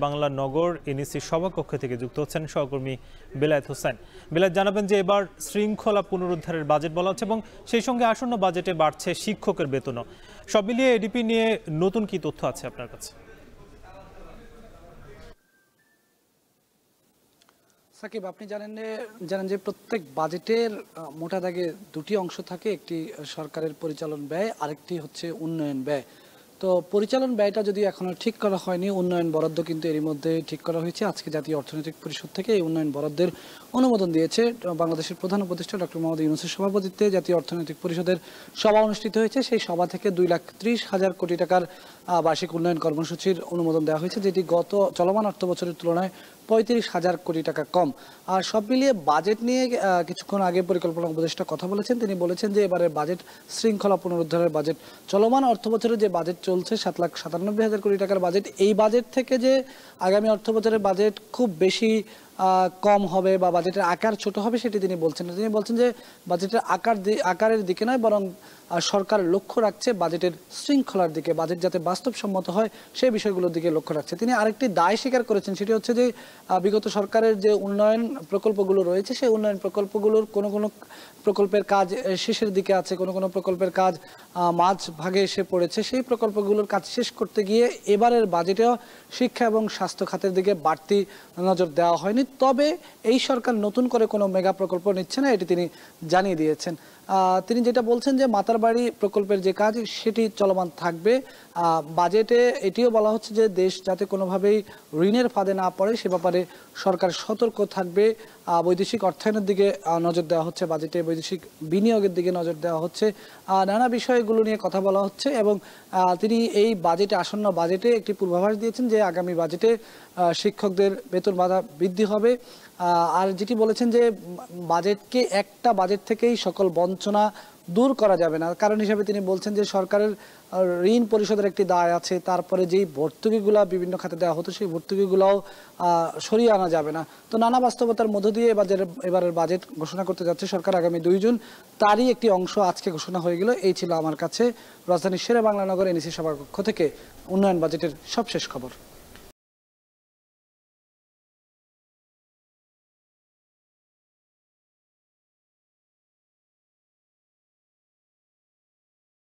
বাংলা নগর NEC সভাকক্ষ থেকে যুক্ত হচ্ছেন সহকর্মী বেলায়েত হোসেন। বেলায়েত, জানাবেন যে এবার শৃঙ্খলা পুনরুদ্ধারের বাজেট বলা হচ্ছে এবং সেই সঙ্গে আসন্ন বাজেটে বাড়ছে শিক্ষকের বেতনও। সব মিলিয়ে এডিপি নিয়ে নতুন কি তথ্য আছে আপনার কাছে? সাকিব, আপনি জানেন যে প্রত্যেক বাজেটের মোটা দাগে দুটি অংশ থাকে, একটি সরকারের পরিচালন ব্যয়, আরেকটি হচ্ছে উন্নয়ন ব্যয়। তো পরিচালন ব্যয়টা যদি এখনো ঠিক করা হয়নি, উন্নয়ন বরাদ্দ কিন্তু এরই মধ্যে ঠিক করা হয়েছে। আজকে জাতীয় অর্থনৈতিক পরিষদ থেকে এই উন্নয়ন বরাদ্দের অনুমোদন দিয়েছে। বাংলাদেশের প্রধান উপদেষ্টা ডক্টর মোহাম্মদ ইউনূসের সভাপতিত্বে জাতীয় অর্থনৈতিক পরিষদের সভা অনুষ্ঠিত হয়েছে। সেই সভা থেকে 2,30,000 কোটি টাকার বার্ষিক উন্নয়ন কর্মসূচির অনুমোদন দেওয়া হয়েছে, যেটি গত চলমান অর্থ বছরের তুলনায় 35,000 কোটি টাকা কম। আর সব মিলিয়ে বাজেট নিয়ে কিছুক্ষণ আগে পরিকল্পনা উপদেষ্টা কথা বলেছেন। তিনি বলেছেন যে এবারের বাজেট শৃঙ্খলা পুনরুদ্ধারের বাজেট। চলমান অর্থ বছরে যে বাজেট চলছে 7,97,000 কোটি টাকার বাজেট, এই বাজেট থেকে যে আগামী অর্থ বছরের বাজেট খুব বেশি কম হবে বা বাজেটের আকার ছোট হবে সেটি তিনি বলছেন না। তিনি বলছেন যে বাজেটের আকারের দিকে নয়, বরং সরকার লক্ষ্য রাখছে বাজেটের শৃঙ্খলার দিকে, বাজেট যাতে বাস্তবসম্মত হয় সেই বিষয়গুলোর দিকে লক্ষ্য রাখছে। তিনি আরেকটি দায় স্বীকার করেছেন, সেটি হচ্ছে যে বিগত সরকারের যে উন্নয়ন প্রকল্পগুলো রয়েছে সেই উন্নয়ন প্রকল্পগুলোর কোনো প্রকল্পের কাজ শেষের দিকে আছে, কোনো প্রকল্পের কাজ মাঝ ভাগে এসে পড়েছে। সেই প্রকল্পগুলোর কাজ শেষ করতে গিয়ে এবারের বাজেটেও শিক্ষা এবং স্বাস্থ্য খাতের দিকে বাড়তি নজর দেওয়া হয়নি। তবে এই সরকার নতুন করে কোনো মেগা প্রকল্প নিচ্ছে না, এটি তিনি জানিয়ে দিয়েছেন। তিনি যেটা বলছেন যে মাতারবাড়ি প্রকল্পের যে কাজ সেটি চলমান থাকবে। বাজেটে এটিও বলা হচ্ছে যে দেশ যাতে কোনোভাবেই ঋণের ফাঁদে না পড়ে সে ব্যাপারে সরকার সতর্ক থাকবে। বৈদেশিক অর্থায়নের দিকে নজর দেওয়া হচ্ছে, বাজেটে বৈদেশিক বিনিয়োগের দিকে নজর দেওয়া হচ্ছে, নানা বিষয়গুলো নিয়ে কথা বলা হচ্ছে। এবং তিনি এই বাজেটে, আসন্ন বাজেটে একটি পূর্বাভাস দিয়েছেন যে আগামী বাজেটে শিক্ষকদের বেতন ভাতা বৃদ্ধি হবে। আর যেটি বলেছেন যে বাজেটকে একটা বাজেট থেকেই সকল বঞ্চনা দূর করা যাবে না। কারণ হিসাবে তিনি বলছেন যে সরকারের ঋণ পরিশোধের একটি দায় আছে, তারপরে যেই ভর্তুকিগুলো বিভিন্ন খাতে দেওয়া হতো সেই ভর্তুকিগুলোও সরিয়ে আনা যাবে না। তো নানা বাস্তবতার মধ্য দিয়ে এবারের বাজেট ঘোষণা করতে যাচ্ছে সরকার আগামী 2 জুন। তারই একটি অংশ আজকে ঘোষণা হয়ে গেল। এই ছিল আমার কাছে রাজধানীর শেরে বাংলা নগর এনইসি সভাকক্ষ থেকে উন্নয়ন বাজেটের সবশেষ খবর।